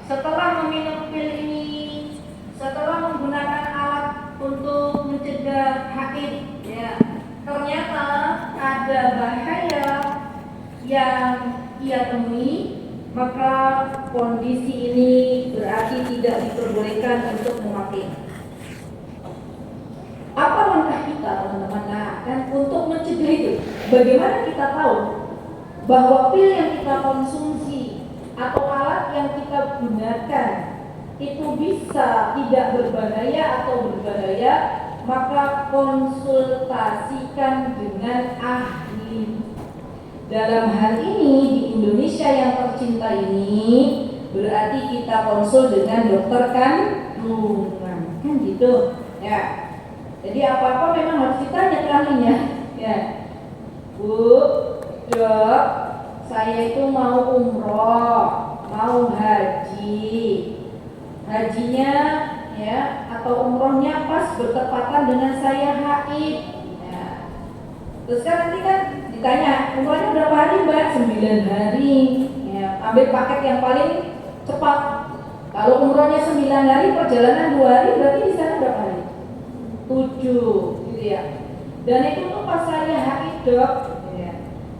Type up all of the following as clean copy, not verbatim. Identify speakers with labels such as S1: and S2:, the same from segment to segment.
S1: setelah meminum pil ini, setelah menggunakan alat untuk mencegah haid, ya, ternyata ada bahaya yang ia temui, maka kondisi ini berarti tidak diperbolehkan untuk memakai. Apa langkah kita, teman-teman? Nah, kan untuk mencegah itu, bagaimana kita tahu bahwa pil yang kita konsumsi atau alat yang kita gunakan itu bisa tidak berbahaya atau berbahaya? Maka konsultasikan dengan ahli. Dalam hal ini di Indonesia yang tercinta ini berarti kita konsul dengan dokter kandungan, kan gitu ya. Jadi apa-apa memang harus ditanya ke ahlinya ya. Bu, dok, saya itu mau umroh, mau haji. Hajinya ya atau umrohnya pas bertepatan dengan saya haid ya. Terus kan nanti kan ditanya, umrohnya berapa hari mbak? 9 hari ya. Ambil paket yang paling cepat. Kalau umrohnya 9 hari, perjalanan 2 hari, berarti di sana berapa hari? 7 gitu ya. Dan itu tuh pas saya haid dok ya.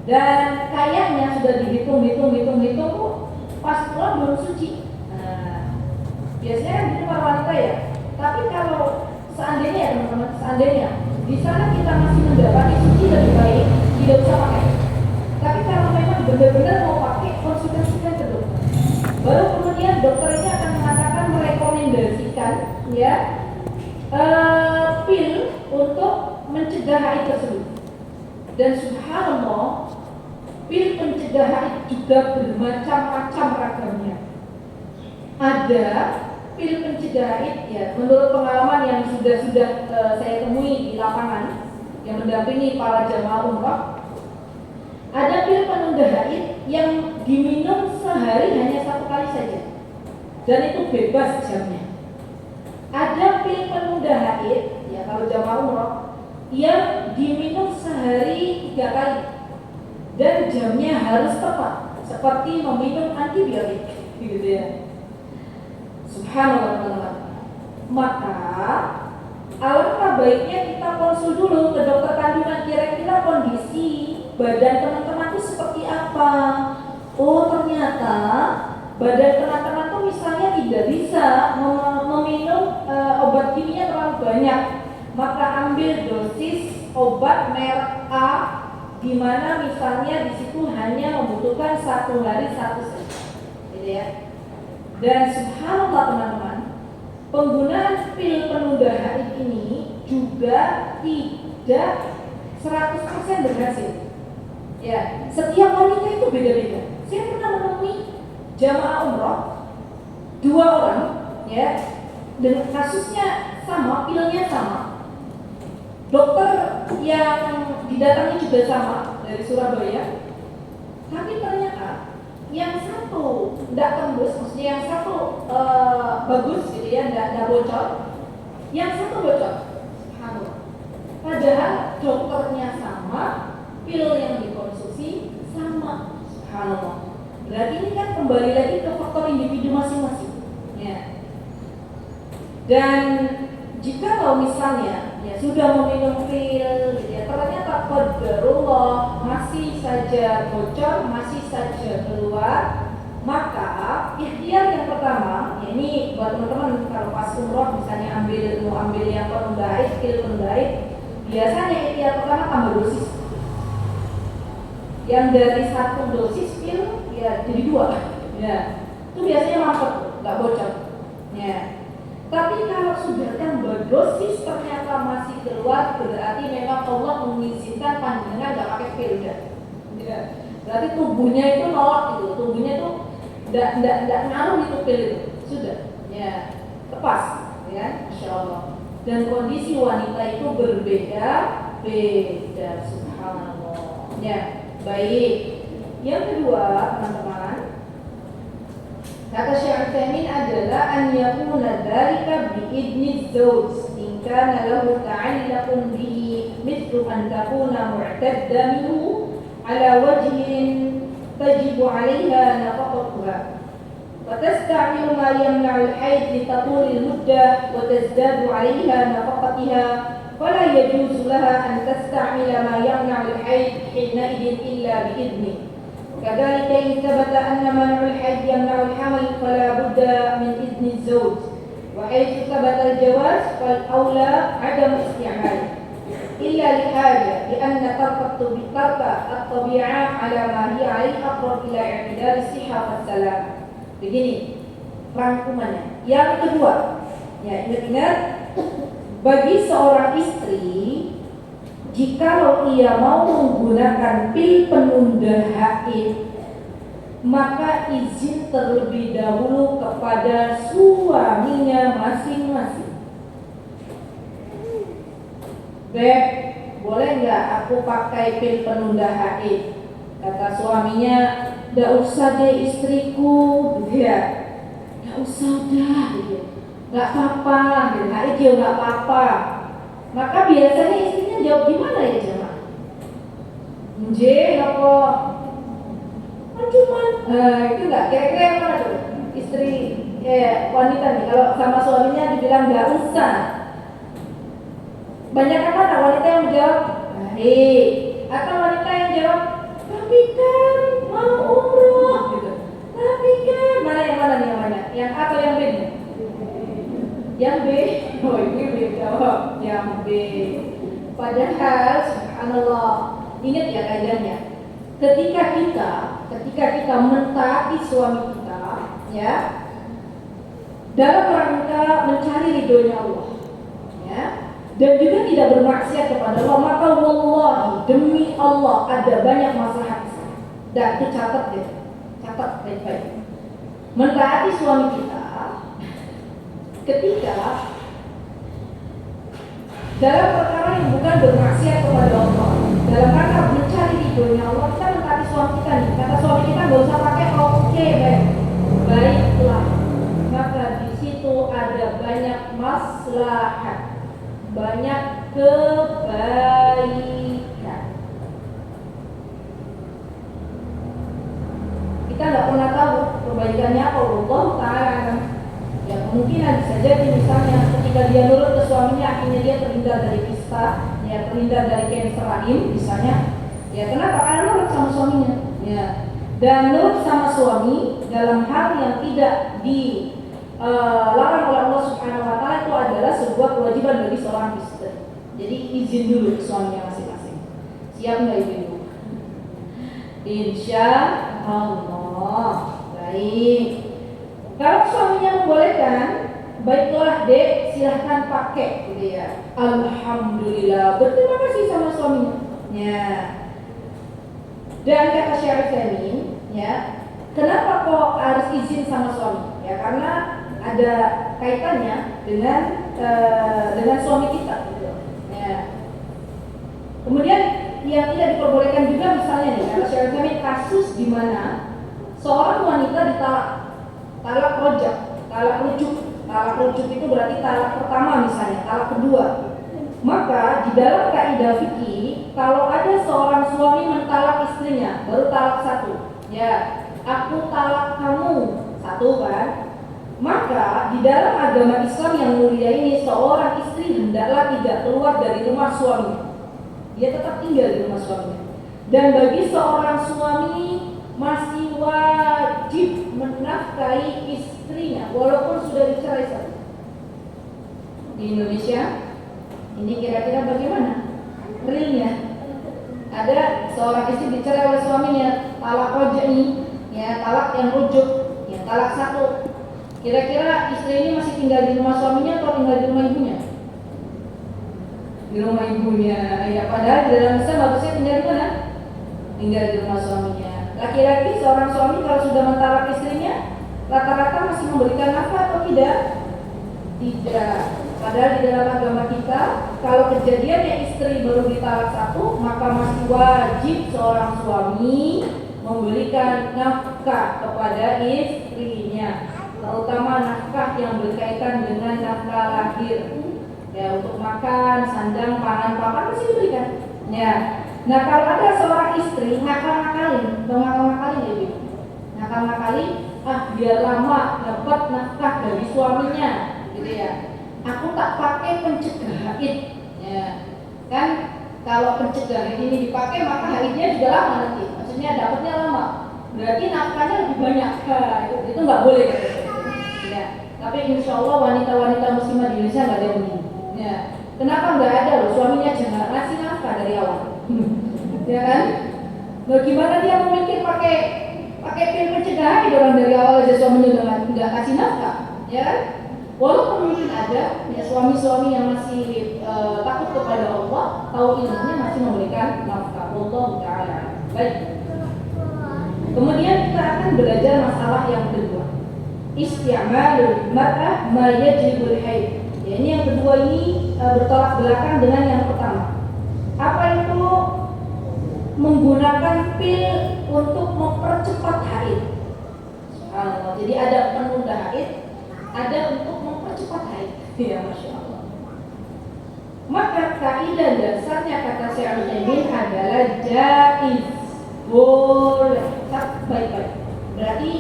S1: Dan kayaknya sudah dihitung tuh pas pulang belum suci. Biasanya gitu para wanita ya. Tapi kalau seandainya ya teman-teman, seandainya di sana kita masih mendapati suci lebih baik, tidak usah pakai. Tapi kalau memang benar-benar mau pakai, konsultasikan ke dokter. Baru kemudian dokter ini akan mengatakan merekomendasikan ya pil untuk mencegah haid tersebut. Dan subhanallah, pil pencegah haid juga bermacam-macam ragamnya. Ada pil pencegah haid ya, menurut pengalaman yang sudah saya temui di lapangan yang mendampingi para jamaah umrah, ada pil penunda haid yang diminum sehari hanya 1 kali saja dan itu bebas jamnya. Ada pil penunda haid ya kalau jamaah umrah yang diminum sehari 3 kali dan jamnya harus tepat seperti meminum antibiotik gitu ya. Subhanallah teman-teman. Maka alangkah baiknya kita konsul dulu ke dokter kandungan, kira-kira kondisi badan teman-teman itu seperti apa. Oh ternyata badan teman-teman tuh misalnya tidak bisa meminum obat kimia terlalu banyak, maka ambil dosis obat merek A, di mana misalnya di situ hanya membutuhkan 1 hari 1 saja, gitu ya. Dan subhanallah teman-teman, penggunaan pil penunda haid ini juga tidak 100% berhasil. Ya, setiap wanita itu beda-beda. Saya pernah menemui jamaah umroh 2 orang, ya, dengan kasusnya sama, pilnya sama. Dokter yang didatangi juga sama dari Surabaya, tapi ternyata yang satu tidak tembus, maksudnya yang satu bagus gitu ya, tidak bocor, yang satu bocor. Padahal dokternya sama, pil yang dikonsumsi sama. Subhanallah. Berarti ini kan kembali lagi ke faktor individu masing-masing ya. Dan jika kalau misalnya ya sudah meminum pil gitu ya, ternyata qadarullah masih saja bocor, masih saja keluar, maka ikhtiar yang pertama ya, ini buat teman-teman kalau pas umroh misalnya mau ambil yang penunda haid, pil penunda haid, biasanya ikhtiar pertama tambah dosis. Yang dari 1 dosis pil ya jadi 2 ya, itu biasanya mampet, nggak bocor ya. Tapi kalau sudah tambah dosis ternyata masih keluar, berarti memang Allah mengizinkan panjenengan nggak pakai pil ya. Berarti tubuhnya itu nolak gitu, tubuhnya itu nggak ngaruh itu pil itu, sudah ya lepas ya, insya Allah. Dan kondisi wanita itu berbeda, subhanallah ya. Baik, yang kedua teman-teman, kata Syekh Utsaimin adalah an yakuna dzalika bi idni zawj in kana lahu ta'allaqun bihi mithlu an takuna mu'tadda minhu ala wajhin tajibu 'alaiha nafaqatuha. وتستعمل ما يمنع الحيض لتطول المدة وتزداد عليها نفقتها فلا يجوز لها أن تستعمل ما يمنع الحيض حينئذ إلا بإذنه. كذلك إن ثبت أن منع الحيض يمنع الحمل فلا بد من إذن الزوج، وحيث ثبت الجواز فالأولى عدم استعماله إلا لحاجة، لأن ترك الطبيعة على ما هي عليه أقرب إلى اعتدال الصحة والسلام. Begini rangkumannya. Yang kedua, ya ingat-ingat, bagi seorang istri, jikalau ia mau menggunakan pil penunda haid, maka izin terlebih dahulu kepada suaminya masing-masing. Beb, boleh nggak aku pakai pil penunda haid? Kata suaminya, nggak usah deh istriku, gitu ya. Nggak usah dah, gitu. Nggak apa-apa, gitu. Haid juga nggak apa-apa. Maka biasanya istrinya jawab gimana ya jemaah? Apa? Cuman, itu nggak. Kira-kira yang mana tuh? Istri, wanita nih, kalau sama suaminya dibilang nggak usah. Banyak kan wanita yang menjawab, atau wanita yang jawab, tapi kan mau umroh, gitu. Tapi kan mana nih yang mana? Yang A atau yang B? Yang B. Oh ini B jawab yang B. Padahal subhanallah, ingat ya kaidahnya. Ketika kita mentaati suami kita, ya, dalam rangka mencari ridhonya Allah, ya, dan juga tidak bermaksiat kepada Allah, maka wallahi demi Allah ada banyak maslahat. Dan itu catat baik-baik. Mentaati suami kita ketika dalam perkara yang bukan bermaksiat kepada Allah, dalam rangka mencari ridhonya Allah, kita mentaati suami kita nih. Kata suami kita nggak usah pakai, oke, baiklah. Maka di situ ada banyak maslahat, banyak kebaikan. Kita nggak pernah tahu kebaikannya apa. Allah Ta'ala, ya kemungkinan bisa jadi misalnya ketika dia nurut ke suaminya, akhirnya dia terhindar dari kista, ya terhindar dari kanker rahim misalnya. Ya kenapa? Karena nurut sama suaminya, ya. Dan nurut sama suami dalam hal yang tidak dilarang oleh Allah Subhanahu Wa Taala itu adalah sebuah kewajiban bagi seorang istri. Jadi izin dulu ke suaminya masing-masing. Siap nggak ibu? Insya Allah. Baik. Kalau suaminya membolehkan, baiklah dek, silahkan pakai, gitu ya. Alhamdulillah, berterima kasih sama suaminya. Ya. Dan kata Syarif Yamin, ya, kenapa kok harus izin sama suami? Ya karena ada kaitannya dengan suami kita, gitu. Ya. Kemudian yang tidak diperbolehkan juga misalnya nih, kata Syarif Yamin, kasus di mana seorang wanita ditalak. Talak rojak, talak rujuk itu berarti talak pertama misalnya, talak kedua. Maka di dalam kaidah fikih, kalau ada seorang suami mentalak istrinya, baru talak satu, ya, aku talak kamu, satu kan? Maka di dalam agama Islam yang mulia ini, seorang istri hendaklah tidak keluar dari rumah suaminya. Dia tetap tinggal di rumah suaminya. Dan bagi seorang suami masih wajib menafkahi istrinya walaupun sudah dicerai satu. Di Indonesia ini kira-kira bagaimana realnya? Ada seorang istri dicerai oleh suaminya, talak rojak nih, ya talak yang rujuk, ya talak satu. Kira-kira istri ini masih tinggal di rumah suaminya atau tinggal di rumah ibunya? Di rumah ibunya. Ya padahal di dalam Islam harusnya tinggal di mana? Tinggal di rumah suaminya. Laki-laki seorang suami kalau sudah mentalak istrinya, rata-rata masih memberikan nafkah atau tidak? Tidak. Padahal di dalam agama kita, kalau kejadiannya istri baru ditalak satu, maka masih wajib seorang suami memberikan nafkah kepada istrinya, terutama nafkah yang berkaitan dengan nafkah lahir. Ya, untuk makan, sandang, pangan, papan masih diberikan. Ya. Nah kalau ada seorang istri ngakal-ngakalin ya ibu, ngakal-ngakalin, biar lama dapat nafkah dari suaminya, gitu ya. Aku tak pakai pencegah haid, ya kan? Kalau pencegah haid ini dipakai maka haidnya juga lama nanti, maksudnya dapatnya lama, berarti nafkahnya lebih banyak. Itu nggak boleh, ya. Tapi insya Allah wanita-wanita muslimah di Indonesia nggak ada yang begini, ya. Kenapa nggak ada loh? Suaminya jangan ngasih nafkah dari awal, ya kan? Bagaimana dia memikir pakai pil pencegah haid orang dari awal aja suaminya nggak kasih nafkah, ya kan? Walaupun mungkin ada ya, suami-suami yang masih takut kepada Allah, tahu ilmunya masih memberikan nafkah. Wallahu ta'ala. Baik. Kemudian kita akan belajar masalah yang kedua. Isti'malul mar'ah ma yajibul haid. Ya, ini yang kedua ini bertolak belakang dengan yang pertama. Apa itu menggunakan pil untuk mempercepat haid? Jadi ada penunda haid, ada untuk mempercepat haid. Ya, Masya Allah. Maka kaidah dasarnya kata Syekh Al-Utsaimin adalah jaiz, boleh. Baik-baik. Berarti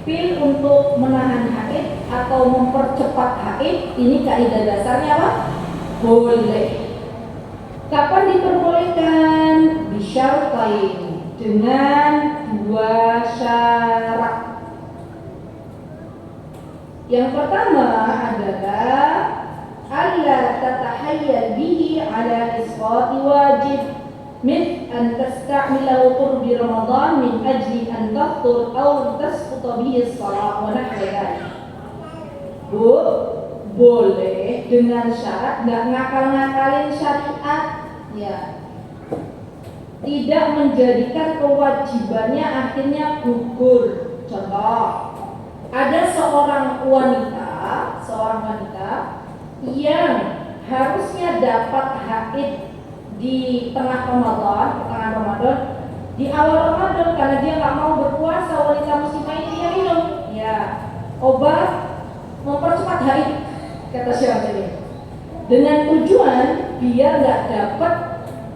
S1: pil untuk menahan haid atau mempercepat haid ini kaidah dasarnya apa? Boleh. Kapan diperbolehkan? Bisyartain, dengan dua syarat. Yang pertama adalah alla tatahayyal bihi ala isqati wajib min an tasta'milahu qurbi Ramadan min ajli an taftur aw tasquta bihi as-salat wa nahwa dzalik. Boleh dengan syarat nggak ngakal-ngakalin syariat, ya. Tidak menjadikan kewajibannya akhirnya gugur. Contoh, ada seorang wanita yang harusnya dapat haid di tengah Ramadan, di awal Ramadan, karena dia nggak mau berpuasa, wanita muslimah ini dia minum, ya, obat mempercepat haid, kata Syekh, dengan tujuan biar nggak dapat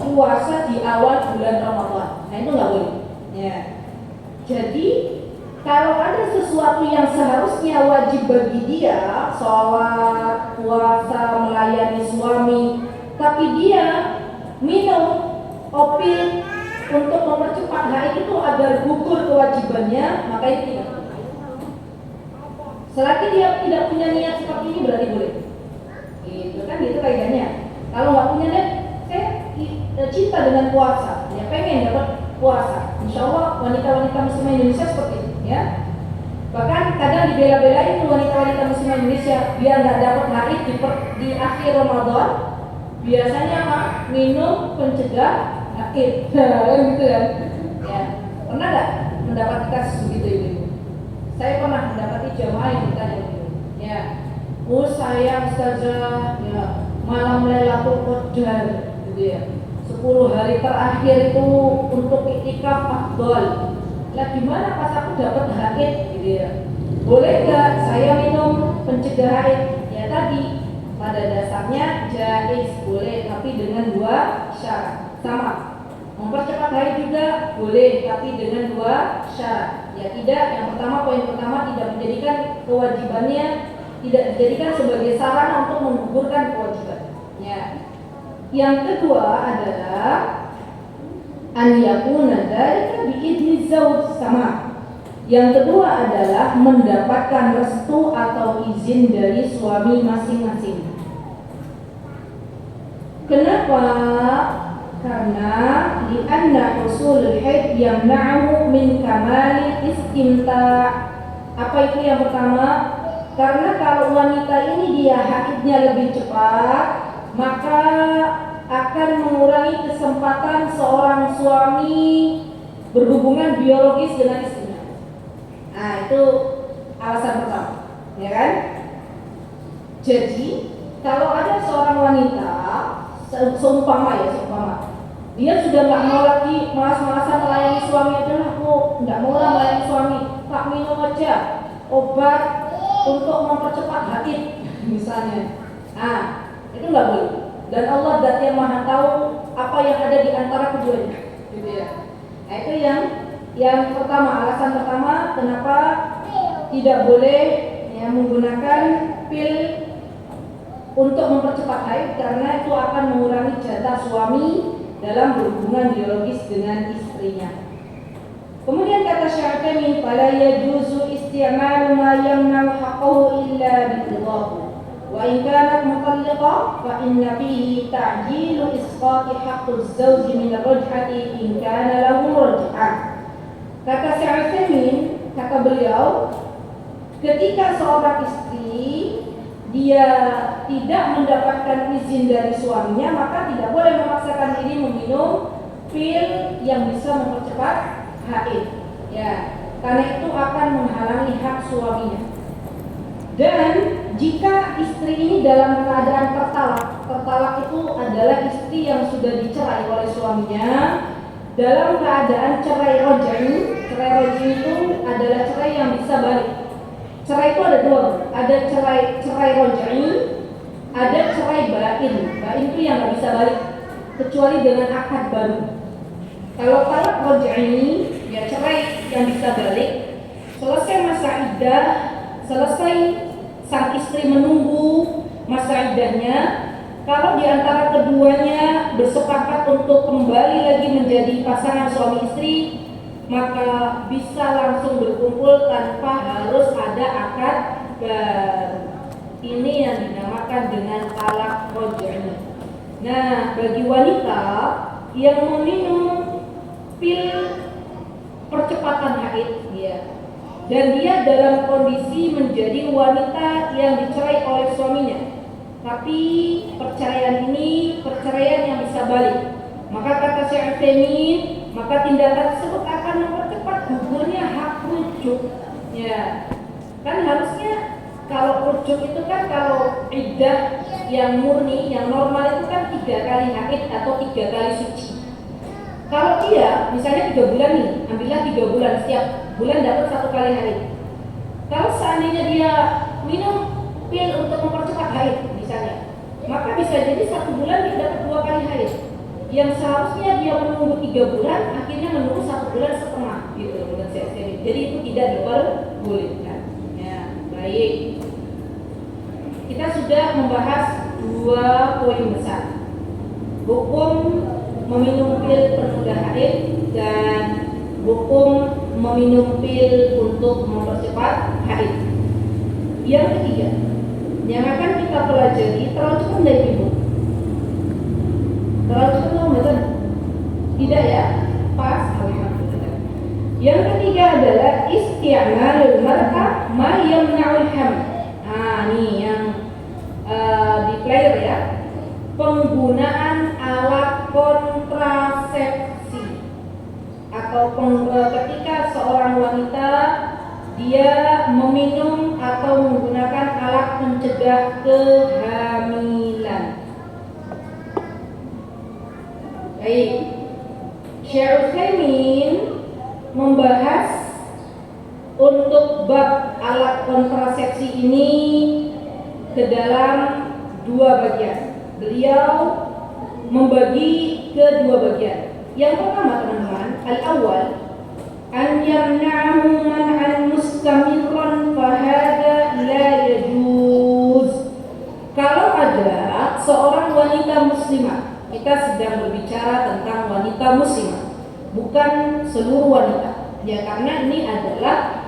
S1: puasa di awal bulan Ramadan. Nah itu nggak boleh, ya. Jadi kalau ada sesuatu yang seharusnya wajib bagi dia, sholat, puasa, melayani suami, tapi dia minum opil untuk mempercepat haid itu agar gugur kewajibannya, maka itu tidak. Selagi dia tidak punya niat seperti ini berarti boleh. Gitu kan, gitu kaidahnya. Kalau nggak punya niat, saya cinta dengan puasa, ya pengen dapat puasa. Insya Allah wanita-wanita muslimah Indonesia seperti itu, ya. Bahkan kadang dibela-belain tuh wanita-wanita muslimah Indonesia biar nggak dapat haid di akhir Ramadan, biasanya minum pencegah haid, gitu kan? Ya, pernah nggak mendapati kasus begitu ibu? Saya pernah mendapati jamaah yang bertanya begitu, ya. Saya ustazah, ya, malam Lailatul Qadar, gitu ya. 10 hari terakhir itu untuk iktikaf afdal. Lah gimana pas aku dapat haid, gitu ya. Boleh gak saya minum pencegah haid? Ya tadi pada dasarnya jaiz, boleh, tapi dengan dua syarat. Sama. Mempercepat haid juga boleh, tapi dengan dua syarat. Ya tidak, yang pertama, poin pertama, tidak menjadikan kewajibannya, tidak dijadikan sebagai sarana untuk menggugurkan kewajiban. Ya. Yang kedua adalah an yakuna dzalika bi idzni zauj, sama. Yang kedua adalah mendapatkan restu atau izin dari suami masing-masing. Kenapa? Karena li'anna husulul haid yamna'u min kamali istimta'. Apa itu yang pertama? Karena kalau wanita ini dia haidnya lebih cepat, maka akan mengurangi kesempatan seorang suami berhubungan biologis dengan istrinya. Nah, itu alasan pertama, ya kan? Jadi, kalau ada seorang wanita seumpama dia sudah nggak mau lagi malas-malasan melayani suami, adalah aku nggak mau lah melayani suami, tak minum aja obat untuk mempercepat haid misalnya. Nah, itu nggak boleh. Dan Allah zat yang maha tahu apa yang ada di antara keduanya, gitu ya. Nah itu yang pertama, alasan pertama kenapa tidak boleh ya menggunakan pil untuk mempercepat haid karena itu akan mengurangi jatah suami dalam berhubungan biologis dengan istrinya. Kemudian kata Syaikhani, fala yajuzu isti'malu ma yamna'u haqqahu illa biridhahu. Wa in kanat mutalliqah fa inna fihi ta'jilu isqati haqqi az-zawji min ar-raj'ati in kana lahu raj'ah. Kata Syaikhani, kata beliau, ketika seorang istri dia tidak mendapatkan izin dari suaminya, maka tidak boleh memaksakan diri meminum pil yang bisa mempercepat haid. Ya, karena itu akan menghalangi hak suaminya. Dan jika istri ini dalam keadaan tertalak itu adalah istri yang sudah dicerai oleh suaminya dalam keadaan cerai roj'i. Cerai roj'i itu adalah cerai yang bisa balik. Cerai itu ada dua, ada cerai roj'i, ada cerai bain. Bain itu yang nggak bisa balik kecuali dengan akad baru. Kalau talak roj'i, ya cerai yang bisa balik. Selesai masa iddah, selesai sang istri menunggu masa iddahnya. Kalau di antara keduanya bersepakat untuk kembali lagi menjadi pasangan suami istri, maka bisa langsung berkumpul tanpa harus ada akad baru. Ini yang dinamakan dengan talak roj'i. Nah, bagi wanita yang meminum pil percepatan haid, ya, dan dia dalam kondisi menjadi wanita yang dicerai oleh suaminya, tapi perceraian ini perceraian yang bisa balik, maka kata Syekh Utsaimin, maka tindakan tersebut akan mempercepat gugurnya hak rujuk. Ya, kan harusnya kalau rujuk itu kan kalau iddah yang murni, yang normal itu kan 3 kali haid atau 3 kali suci. Kalau dia misalnya 3 bulan nih, ambillah 3 bulan, setiap bulan dapat 1 kali haid. Kalau seandainya dia minum pil untuk mempercepat haid misalnya, maka bisa jadi 1 bulan dia dapat 2 kali haid. Yang seharusnya dia menunggu 3 bulan, akhirnya menunggu 1 bulan setengah gitu menurut saya. Jadi itu tidak diperbolehkan. Ya, baik. Kita sudah membahas 2 poin besar. Hukum meminum pil penunda haid dan hukum meminum pil untuk mempercepat haid. Yang ketiga, yang akan kita pelajari terlalu cepat dari ibu. Terlalu cepat betul? Tidak ya? Pas, alhamdulillah. Yang ketiga adalah isti'malul mar'ah ma yamna'ul haml. Nah, ini yang di player ya. Penggunaan alat kontrasepsi atau ketika seorang wanita dia meminum atau menggunakan alat mencegah kehamilan. Baik, Syekh Utsaimin membahas untuk bab alat kontrasepsi ini ke dalam 2 bagian. Beliau membagi ke 2 bagian. Yang pertama teman-teman, al-awwal an yamna'ahu man'an mustamirran fa hadza la yajuz. Kalau ada seorang wanita muslimah, kita sedang berbicara tentang wanita muslimah, bukan seluruh wanita. Ya, karena ini adalah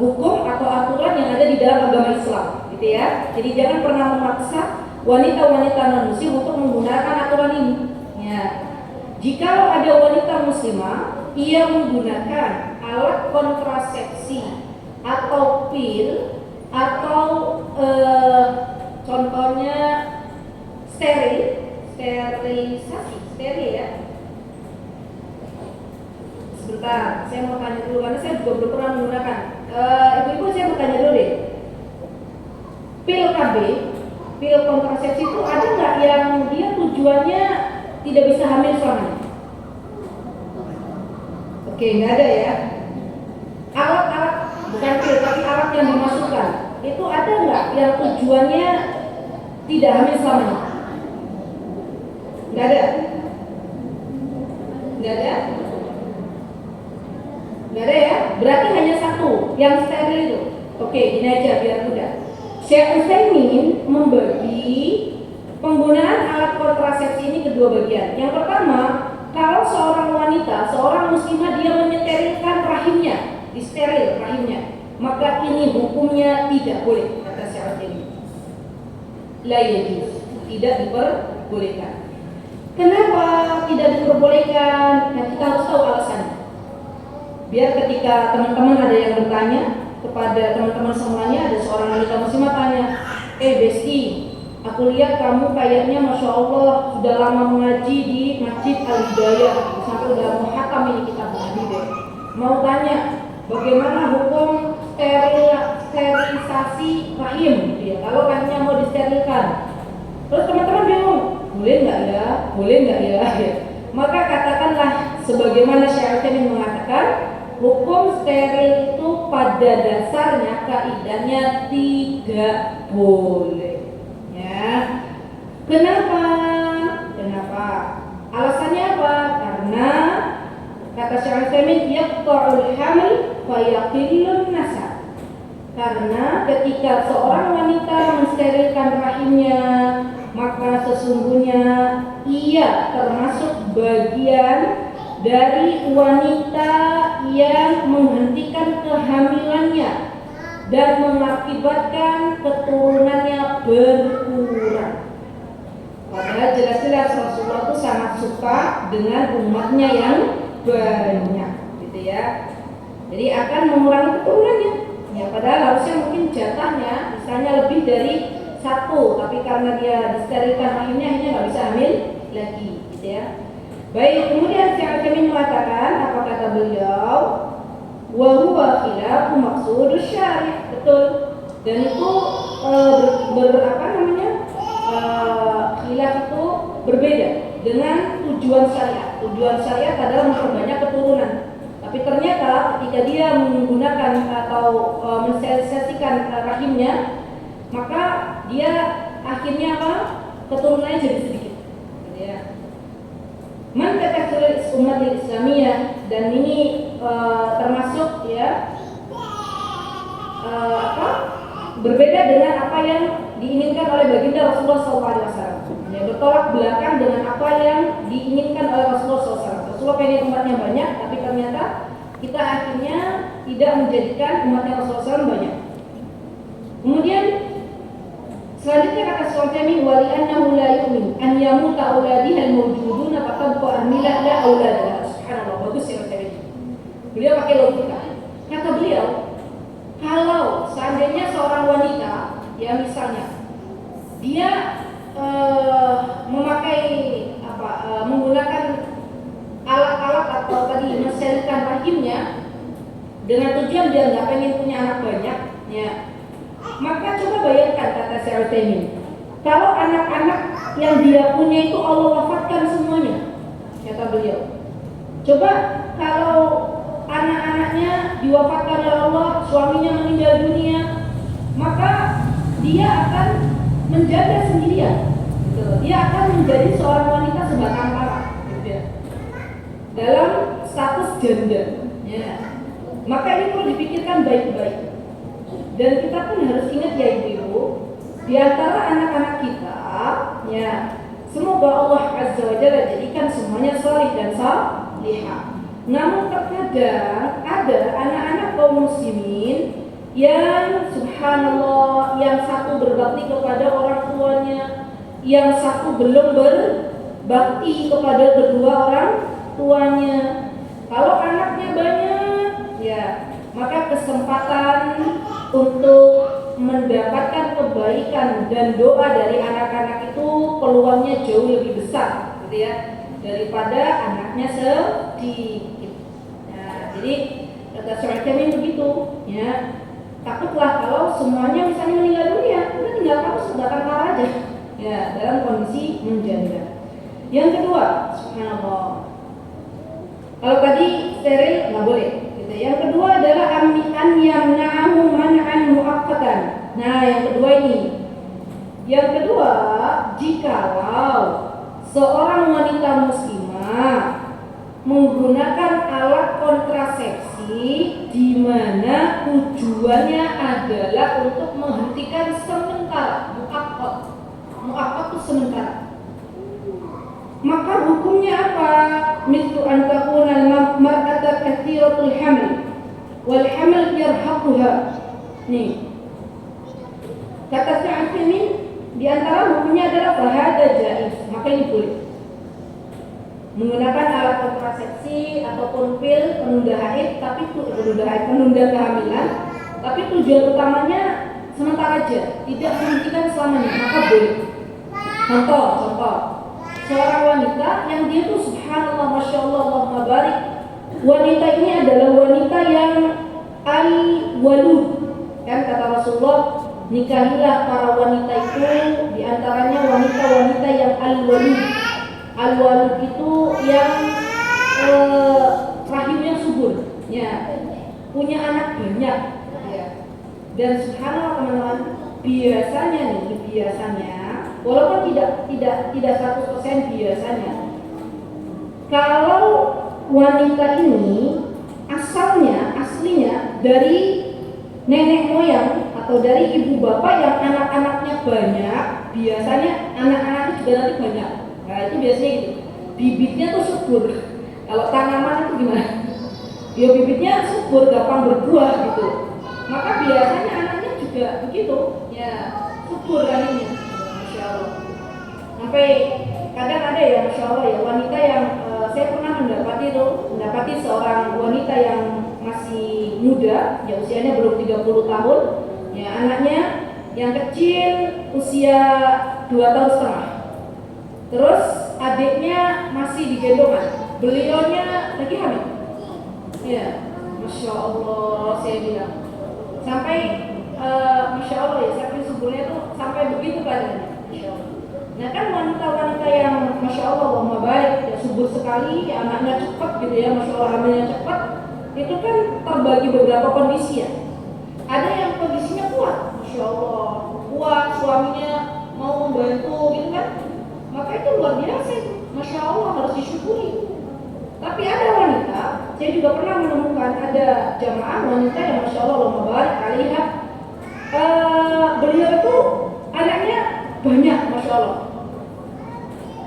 S1: hukum atau aturan yang ada di dalam agama Islam, gitu ya. Jadi jangan pernah memaksa wanita-wanita non-muslim untuk menggunakan aturan ini. Ya. Jika ada wanita muslimah, ia menggunakan alat kontrasepsi atau pil atau contohnya steril ya. Sebentar, saya mau tanya dulu karena saya juga belum pernah menggunakan. Ibu-ibu saya mau tanya dulu deh. Pil KB, pil kontrasepsi itu ada nggak yang dia tujuannya tidak bisa hamil suami? Oke, nggak ada ya. Alat-alat, bukan pil tapi alat yang dimasukkan, itu ada nggak yang tujuannya tidak hamil suami? Nggak ada. Nggak ada. Nggak ada ya? Berarti hanya satu yang steril itu. Oke, ini aja biar mudah. Syekh Utsaimin membagi penggunaan alat kontrasepsi ini kedua bagian. Yang pertama, kalau seorang wanita, seorang muslimah dia menyeterilkan rahimnya, disteril rahimnya, maka ini hukumnya tidak boleh, kata Syekh Utsaimin. La yajuz, tidak diperbolehkan. Kenapa tidak diperbolehkan? Nah, kita harus tahu alasannya. Biar ketika teman-teman ada yang bertanya kepada teman-teman semuanya, ada seorang wanita muslimah tanya, Besti, aku lihat kamu kayaknya Masya Allah sudah lama mengaji di Masjid Al-Hidayah, sampai udah mau hatam ini kitab Nabi deh. Mau tanya, bagaimana hukum sterilisasi rahim? Ya, kalau rahimnya mau disterilkan. Terus teman-teman bingung, boleh nggak ya? Boleh nggak ya? Maka katakanlah sebagaimana Syekh Utsaimin mengatakan, hukum steril itu pada dasarnya kaidahnya tidak boleh. Ya. Kenapa? Alasannya apa? Karena kata Syekh Utsaimin, yaqta'ul haml fa yaqillun nasab. Karena ketika seorang wanita mensterilkan rahimnya, maka sesungguhnya ia termasuk bagian dari wanita yang menghentikan kehamilannya dan mengakibatkan keturunannya berkurang. Padahal jelas-jelas Rasulullah itu sangat suka dengan umatnya yang banyak, gitu ya. Jadi akan mengurangi keturunannya. Ya, padahal harusnya mungkin jatahnya misalnya lebih dari satu, tapi karena dia disterilkan rahimnya, akhirnya nggak bisa hamil lagi, gitu ya. Baik, kemudian Syekh Utsaimin mengatakan, apa kata beliau? Wa huwa khilafu maqsudus syari'. Betul. Dan itu khilaf itu berbeda dengan tujuan syariat. Tujuan syariat adalah memperbanyak keturunan. Tapi ternyata ketika dia menggunakan atau mensterilisasikan rahimnya, maka dia akhirnya apa? Keturunannya jadi sedikit. Ya. Man takatsur umat Islamiyah, dan ini termasuk ya berbeda dengan apa yang diinginkan oleh baginda Rasulullah SAW. Ya, bertolak belakang dengan apa yang diinginkan oleh Rasulullah SAW. Rasulullah pengen umatnya banyak, tapi ternyata kita akhirnya tidak menjadikan umatnya Rasulullah SAW banyak. Kemudian selanjutnya kata Syaikhani, wali annahu la yu'min an yamuta auladiha al-mawjuduna faqad qa'amila la auladaha. Subhanallah, bagus ya Syaikhani. Beliau pakai logika. Kata beliau, kalau seandainya seorang wanita, ya misalnya dia menggunakan alat-alat atau tadi mensterilkan rahimnya dengan tujuan dia nggak pengen punya anak banyak, ya. Maka coba bayangkan, kata Syekh Utsaimin, kalau anak-anak yang dia punya itu Allah wafatkan semuanya, kata beliau. Coba kalau anak-anaknya diwafatkan oleh Allah, suaminya meninggal dunia, maka dia akan menjaga sendirian. Dia akan menjadi seorang wanita sebatang kara, dalam status janda. Ya. Maka ini perlu dipikirkan baik-baik. Dan kita pun harus ingat ya ibu-ibu, di antara anak-anak kita, ya, semoga Allah Azza wa Jalla jadikan semuanya salih dan salihah. Namun terkadang ada anak-anak kaum muslimin yang subhanallah, yang satu berbakti kepada orang tuanya, yang satu belum berbakti kepada kedua orang tuanya. Kalau anaknya banyak, ya, maka kesempatan untuk mendapatkan kebaikan dan doa dari anak-anak itu peluangnya jauh lebih besar, gitu ya, daripada anaknya sedikit. Nah, jadi kata Syekh Utsaimin begitu, ya. Takutlah kalau semuanya misalnya meninggal dunia, udah tinggal kamu sebatang kara aja, ya, dalam kondisi menjanda. Yang kedua, subhanallah, kalau tadi steril nggak boleh. Yang kedua adalah an yamna'ahu man'an mu'aqqatan. Nah, yang kedua ini. Yang kedua, jikalau seorang wanita muslimah menggunakan alat kontrasepsi mana tujuannya adalah untuk menghentikan sementara, mu'aqqat itu sementara. Maka hukumnya apa? Mithlu an takuna al-mar'ata katsiratul haml wal haml yarhaquha. Nih. Kata Syaikhul di antara hukumnya adalah fahada jaiz, maka ini boleh. Menggunakan alat kontrasepsi ataupun pil penunda haid, penunda kehamilan, tapi tujuan utamanya sementara aja, tidak menghentikan selamanya, maka boleh. Contoh, seorang wanita yang dia tuh subhanallah, masya Allah, Allahumma barik. Wanita ini adalah wanita yang al-walud, kan kata Rasulullah, nikahilah para wanita itu diantaranya wanita-wanita yang al-walud. Al-walud itu yang rahimnya subur, ya, punya anak banyak, ya. Dan subhanallah teman-teman, biasanya, walaupun tidak 100% biasanya, kalau wanita ini aslinya dari nenek moyang atau dari ibu bapak yang anak-anaknya banyak, biasanya anak-anaknya juga nanti banyak. Nah itu biasanya gitu, bibitnya tuh subur. Kalau tanaman itu gimana? Ya bibitnya subur, gampang berbuah gitu. Maka biasanya anaknya juga begitu, ya subur rahimnya, masya Allah. Sampai kadang ada ya, masya Allah ya, wanita yang saya pernah mendapati seorang wanita yang masih muda, ya usianya belum 30 tahun, ya anaknya yang kecil usia 2 tahun setengah. Terus adiknya masih digendongan, beliaunya lagi hamil. Ya, masya Allah, saya bilang sampai masya Allah ya, saking suburnya tuh sampai begitu keadaannya, masya Allah. Nah kan wanita-wanita yang masya Allah, Allahumma barik, ya subur sekali, ya anaknya cepat gitu ya, masya Allah hamilnya cepat, itu kan terbagi beberapa kondisi ya. Ada yang kondisinya kuat, masya Allah, kuat, suaminya mau membantu gitu kan. Maka itu luar biasa itu, masya Allah, harus disyukuri. Tapi ada wanita, saya juga pernah menemukan ada jamaah wanita yang masya Allah, Allahumma barik alaiha, beliau itu anaknya banyak, masya Allah,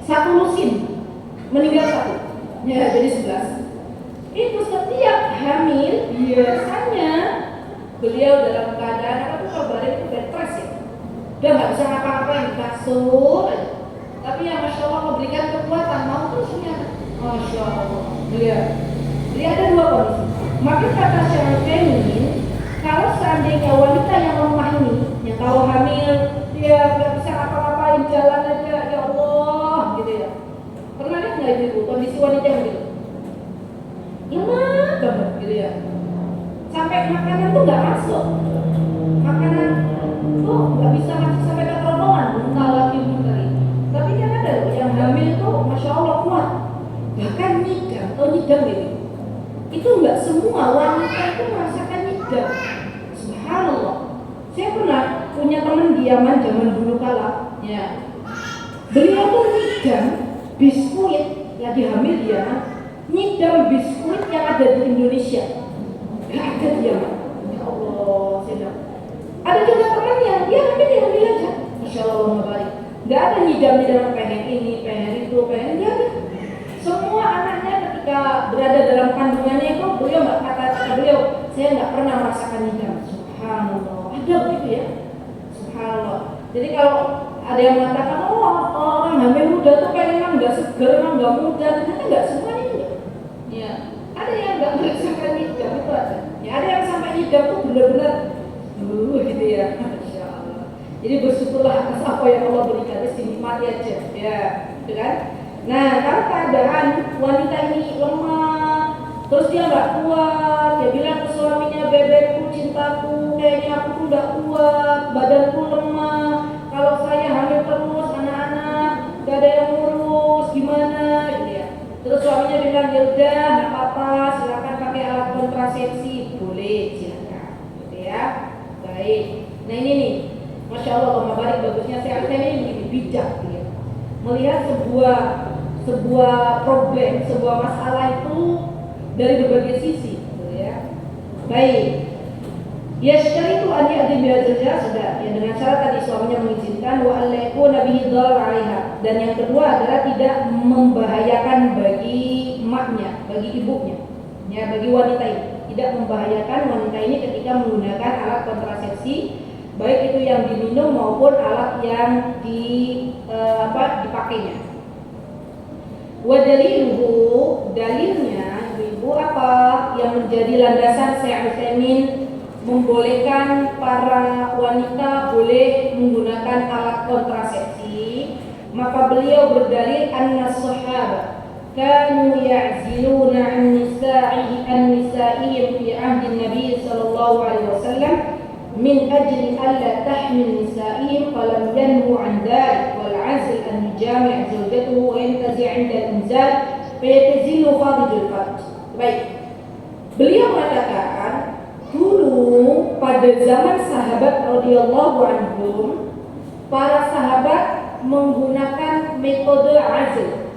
S1: 1 lusin, meninggal 1, ya jadi 11. Itu setiap hamil biasanya beliau dalam keadaan apa tuh, kabarnya itu bed rest ya, udah nggak bisa ngapa-ngapain, kasur aja. Tapi yang masya Allah memberikan kekuatan, mau terusnya, masya Allah. Jadi ada 2 kondisi. Maka kata Syaikhul, kalau seandainya wanita yang lemah ini, yang kalau hamil dia nggak bisa ngapa-ngapain, jalan aja, ya Allah, gitu ya. Pernah lihat nggak ibu kondisi wanita yang gitu? Lemah banget, gitu ya. Sampai makanan tuh nggak masuk, makanan tuh nggak bisa masuk sampai ke kerongkongan, muntah lagi. Tapi kan ada loh yang hamil tuh masya Allah kuat, bahkan nyidam gitu. Itu nggak semua wanita itu merasakan nyidam. Subhanallah. Saya pernah punya teman diaman zaman dulu kala, ya. Beliau tuh nyidam biskuit, lagi hamil dia, nyidam biskuit yang ada di Indonesia. Gak ada diaman. Ya Allah, saya. Ada juga teman yang dia hamil aja, masya Allah, baik. Gak ada nyidam pengen ini, pengen itu, pengen dia. Semua anaknya ketika berada dalam kandungannya itu, beliau nggak kata beliau, saya nggak pernah merasakan nyidam. Subhanallah, ada begitu ya. Subhanallah. Jadi kalau ada yang mengatakan, orang hamil muda tuh pengen nggak segar, nggak muda, ternyata nggak semuanya juga. Ya, ada yang nggak merasakan nyidam itu ada. Ya, ada yang sampai nyidam tuh benar-benar, gitu ya. Jadi bersyukurlah atas apa yang Allah berikan, dinikmati aja, ya, gitu kan? Nah, kalau keadaan wanita ini lemah, terus dia nggak kuat, dia bilang ke suaminya, bebekku, cintaku, kayaknya aku tuh nggak kuat, badanku lemah, kalau saya hamil terus, anak-anak, gak ada yang ngurus, gimana, gitu ya. Terus suaminya bilang, ya udah, nggak apa-apa, silakan pakai alat kontrasepsi, boleh, silakan, gitu ya. Baik. Nah ini nih. Masya Allah, Allah barik, bagusnya saya ini begini, bijak gitu. Melihat sebuah problem, sebuah masalah itu dari berbagai sisi gitu ya. Baik. Yashtaritu an ya'dhi bi zawjah, sudah. Ya, dengan syarat tadi suaminya mengizinkan, wa alla yakuna bihi dharar 'alaiha. Dan yang kedua adalah tidak membahayakan bagi emaknya, bagi ibunya. Ya, bagi wanita ini. Tidak membahayakan wanita ini ketika menggunakan alat kontrasepsi, baik itu yang diminum maupun alat yang dipakainya. Wa daliluhu, dalilnya ibu apa yang menjadi landasan Syekh Utsaimin membolehkan para wanita boleh menggunakan alat kontrasepsi, maka beliau berdalil anna sahaba kanu ya'ziluna an nisa'ihim fi ahdi Nabi sallallahu alaihi wasallam min ajli alla tahmil nisa'ihim falam yanhu an dhalik wal 'azl an yujami' zawjatuhu wa yantazi' 'inda al-inzal fa yatazilu fadhil farj. Baik. Beliau mengatakan dulu pada zaman sahabat radhiyallahu anhum, para sahabat menggunakan metode azl.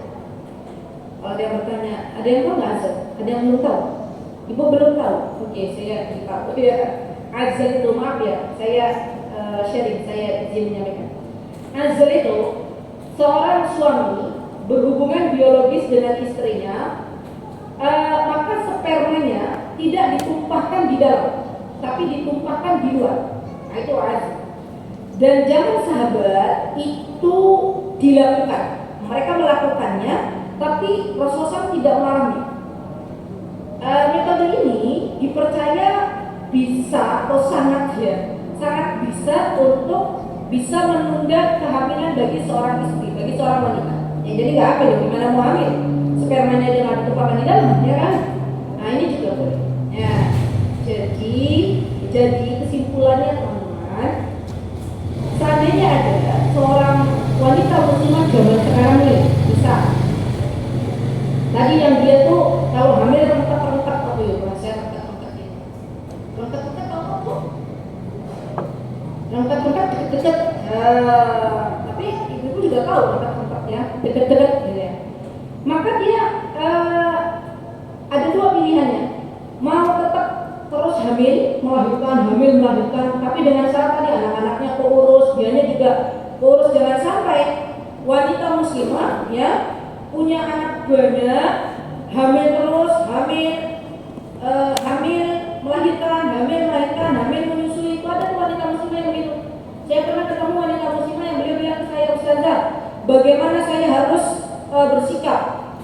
S1: Kalau ada yang bertanya, ada yang tahu nggak azl? Ada yang belum tahu? Ibu belum tahu? Oke, saya beritahu. Azl itu, maaf ya, saya sharing, saya izin menyampaikan. Azl itu seorang suami berhubungan biologis dengan istrinya, maka spermanya tidak ditumpahkan di dalam, tapi ditumpahkan di luar. Nah, itu azl. Dan zaman sahabat itu dilakukan. Mereka melakukannya, tapi Rasulullah tidak melarangnya. Metode ini dipercaya bisa atau sangat bisa untuk bisa menunda kehamilan bagi seorang istri, bagi seorang wanita. Ya, jadi nggak apa ya, gimana mau hamil? Spermanya dia nggak ditumpahkan di dalam, ya kan? Nah, ini juga boleh. Ya, jadi kesimpulannya teman-teman, seandainya ada seorang wanita muslimah zaman sekarang nih, bisa. Tadi yang dia tuh kalau hamil rentak apa ya? Saya rentak ini. Rentak apa? Rentak deket-deket. Tapi ibu juga tahu rentak ya, deket-deket gitu ya. Maka dia ada dua pilihannya. Mau tetap terus melahirkan, tapi dengan syarat tadi anak-anaknya keurus, dianya juga keurus. Jangan sampai wanita muslimah ya punya anak banyak, hamil terus, melahirkan, menyusui. Itu ada wanita muslimah yang begitu. Saya pernah ketemu wanita muslimah yang beliau bilang ke saya, Ustazah, bagaimana saya harus bersikap?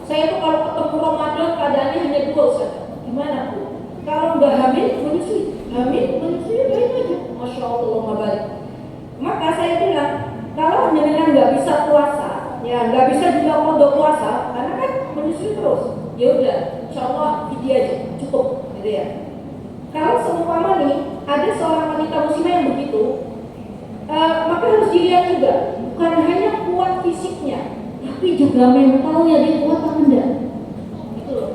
S1: Saya tuh kalau ketemu Ramadan keadaannya hanya dua, Ustazah. Gimana Bu? Kalau nggak hamil, menyusui baik aja. Masya Allah, mabarik. Maka saya bilang, kalau jenengan nggak bisa puasa, ya nggak bisa juga kodok puasa, karena kan menyusui terus. Ya udah, insya Allah ini aja cukup, gitu ya. Kalau seumpama nih ada seorang wanita muslimah yang begitu, maka harus dilihat juga, bukan hanya kuat fisiknya, tapi juga mentalnya dia kuat apa enggak. Gitu loh.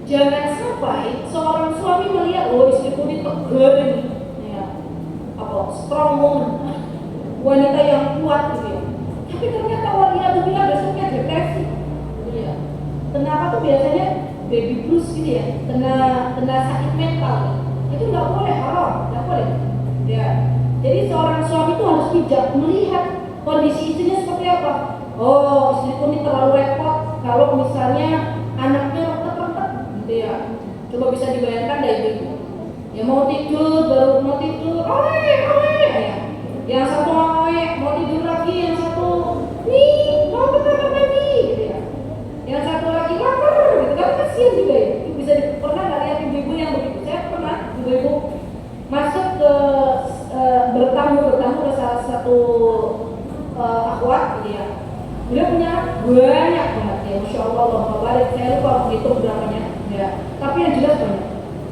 S1: Jangan sampai seorang suami melihat, oh istriku ini tegar ini, ya, strong woman, wanita yang kuat gitu ya. Tapi ternyata wanita itu bilang besoknya depresi, gitu ya. Kenapa tuh biasanya baby blues gitu ya, kena sakit mental. Itu nggak boleh, haram, nggak boleh. Ya. Jadi seorang suami itu harus bijak melihat kondisi istrinya seperti apa. Oh, istriku ini terlalu repot kalau misalnya anaknya rentet-rentet, gitu ya. Coba bisa dibayangkan dari ibu. Ya mau tidur, baru mau tidur, ya. Yang satu mau tidur lagi, yang satu nih mau ke kamar mandi, gitu ya. Yang satu lagi lapar, gitu kan, kasihan juga ya. Itu bisa pernah nggak lihat ibu-ibu yang begitu? Saya pernah, ibu-ibu masuk ke bertamu ke salah satu akhwat, gitu ya. Beliau punya banyak banget ya, Masya Allah, saya lupa menghitung berapanya, ya. Tapi yang jelas banyak.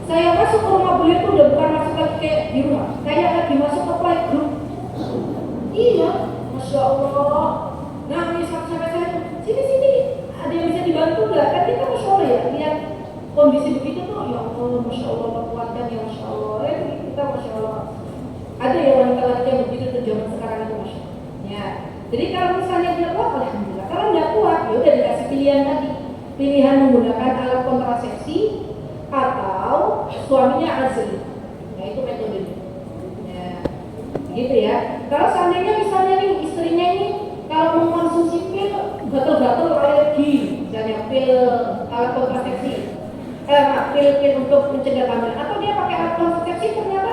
S1: Saya masuk ke rumah beliau itu udah bukan masuk lagi kayak di rumah, kayak lagi masuk ke playgroup. Iya, Masya Allah. Nah, sampai saya sini, ada yang bisa dibantu nggak? Kan kita Masya Allah ya, lihat kondisi begitu tuh, ya Allah, Masya Allah, kuatkan ya Masya Allah. Kita Masya Allah. Ada ya wanita-wanita yang begitu tuh zaman sekarang itu Masya Allah. Ya. Jadi kalau misalnya dia kuat, alhamdulillah. Kalau nggak kuat, ya udah dikasih pilihan tadi. Pilihan menggunakan alat kontrasepsi atau suaminya azli. Nah itu metodenya. Ya, gitu ya. Kalau seandainya misalnya nih istrinya ini kalau mengkonsumsi pil gatal-gatal alergi, misalnya pil alat kontrasepsi, pil untuk mencegah kehamilan, atau dia pakai alat kontrasepsi ternyata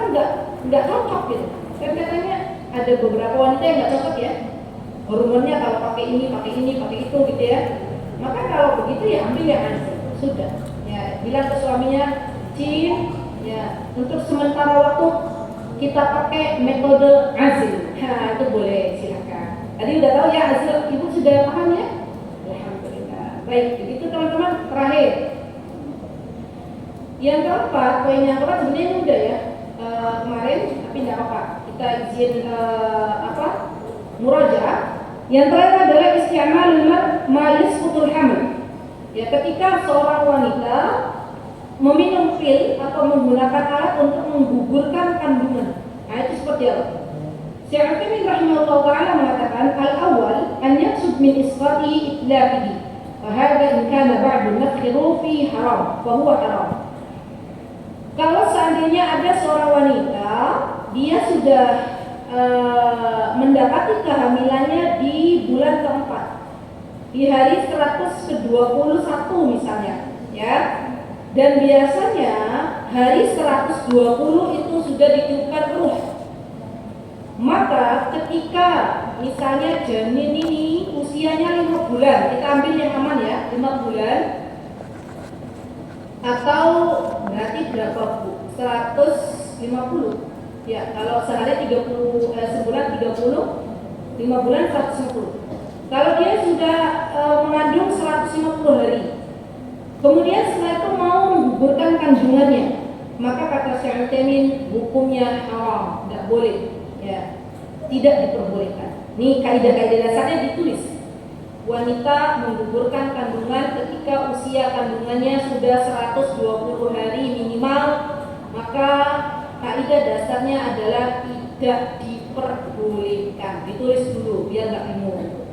S1: nggak cocok gitu. Kan katanya ada beberapa wanita yang nggak cocok ya, hormonnya kalau pakai ini, pakai itu gitu ya. Maka kalau begitu ya ambil yang azli, sudah. Ya, bilang ke suaminya, Cin, ya untuk sementara waktu kita pakai metode azli. Nah, itu boleh, silakan. Tadi udah tahu ya azli, ibu sudah paham ya? Alhamdulillah. Baik, begitu teman-teman. Terakhir, yang keempat, poin yang keempat sebenarnya ini udah ya kemarin, tapi nggak apa-apa. Kita izin murajaah. Yang terakhir adalah isti'malul ma yasqutul haml. Ya, ketika seorang wanita meminum pil atau menggunakan alat untuk menggugurkan kandungan. Nah, itu seperti apa? Syekh Utsaimin rahimahullah taala mengatakan al-awwal an yaqsud min isqati itlaqihi. Wa hadha in kana ba'du nafkhi rufi haram, fa huwa haram. Kalau seandainya ada seorang wanita, dia sudah mendapati kehamilannya di bulan keempat, di hari 121 misalnya, ya. Dan biasanya hari 120 itu sudah ditiupkan ruh. Maka ketika misalnya janin ini usianya 5 bulan, kita ambil yang aman ya, 5 bulan, atau berarti berapa bu? 150. Ya, kalau sehari 30, sebulan 30, 5 bulan 150. Kalau dia sudah mengandung 150 hari, kemudian setelah itu mau menggugurkan kandungannya, maka kata Syekh Utsaimin hukumnya haram, tidak boleh, ya, tidak diperbolehkan. Ini kaidah-kaidah dasarnya ditulis. Wanita menggugurkan kandungan ketika usia kandungannya sudah 120 hari minimal, maka kaidah dasarnya adalah tidak diperbolehkan. Ditulis dulu biar nggak bingung.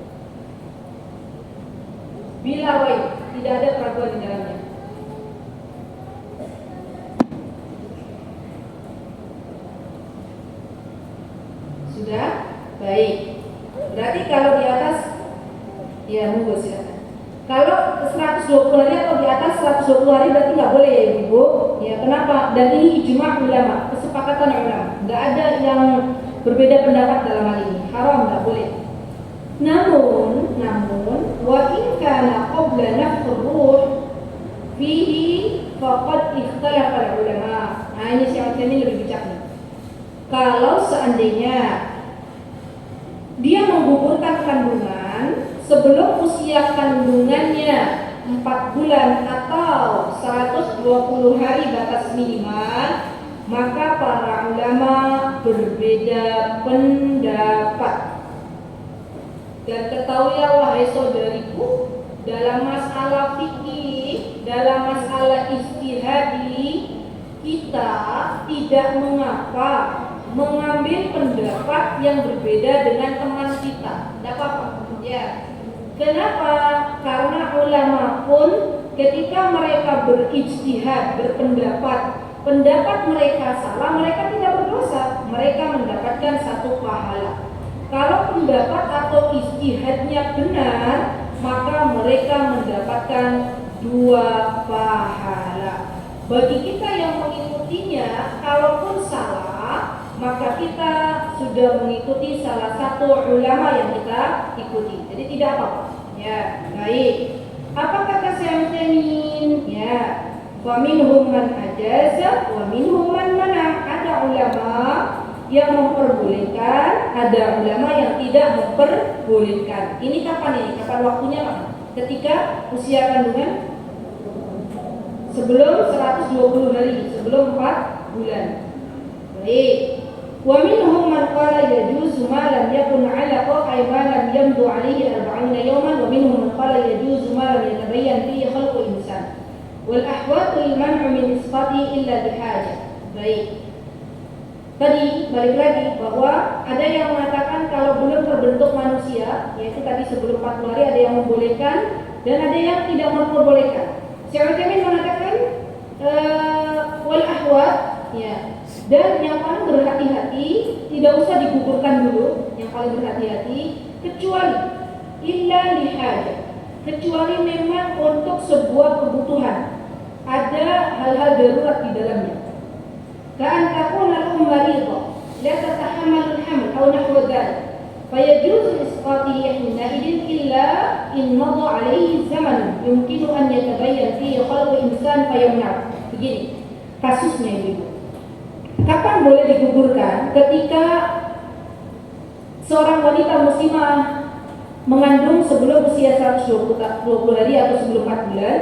S1: Bila wae, tidak ada keraguan di dalamnya. Sudah? Baik. Berarti kalau di atas, ya monggo silakan. Kalau 120 hari atau di atas 120 hari berarti nggak boleh ya ibu. Ya kenapa? Dan ini ijma ulama, kesepakatan ulama. Nggak ada yang berbeda pendapat dalam hal ini. Haram, nggak boleh. Namun, wa in kana qabla nafkhur ruh fihi faqad ikhtalafa ulama. Nah ini Syekh Utsaimin lebih bijak nih. Kalau seandainya dia menggugurkan kandungan sebelum usia kandungannya 4 bulan atau 120 hari batas minimal, maka para ulama berbeda pendapat. Dan ketahuilah wahai saudariku, dalam masalah fikih, dalam masalah ijtihadi, kita tidak mengapa mengambil pendapat yang berbeda dengan teman kita. Tidak apa-apa. Ya. Kenapa? Karena ulama pun ketika mereka berijtihad, berpendapat, pendapat mereka salah, mereka tidak berdosa, mereka mendapatkan satu pahala. Kalau pendapat atau ijtihadnya benar, maka mereka mendapatkan 2 pahala. Bagi kita yang mengikutinya, kalaupun salah, maka kita sudah mengikuti salah satu ulama yang kita ikuti. Jadi tidak apa-apa. Ya, baik. Apa kata Syekh Utsaimin? Ya, wa minhum man ajaza wa minhum man mana. Ada ulama yang memperbolehkan, ada ulama yang tidak memperbolehkan. Ini kapan ini? Kapan waktunya kapan? Ketika usia kandungan sebelum 120 hari, sebelum 4 bulan. Baik. Wa minhum man qala yajuzu ma lam yakun 'alaqa ay ma lam yamdu 'alayhi 40 yawman wa minhum man qala yajuzu ma lam yatabayyan fihi khalqu insan. Wal ahwatu al man'u min isqati illa bihajah. Baik. Tadi balik lagi bahwa ada yang mengatakan kalau belum terbentuk manusia, yaitu tadi sebelum 40 hari ada yang membolehkan dan ada yang tidak memperbolehkan. Syekh Utsaimin mengatakan wal ahwat, ya. Dan yang paling berhati-hati, tidak usah digugurkan dulu, yang paling berhati-hati, kecuali illa lihajah, kecuali memang untuk sebuah kebutuhan, ada hal-hal darurat di dalamnya. Ka'an takuna al-ummu maridah la tatahammalu al-haml aw nahwa dhalik, fayajuzu isqatihi hinaidin illa in madha alaihi zaman yumkinu an yatabayyan fihi khalqu insan fayamna. Begini kasusnya Ibu. Kapan boleh digugurkan? Ketika seorang wanita muslimah mengandung sebelum usia 120 hari atau sebelum 4 bulan,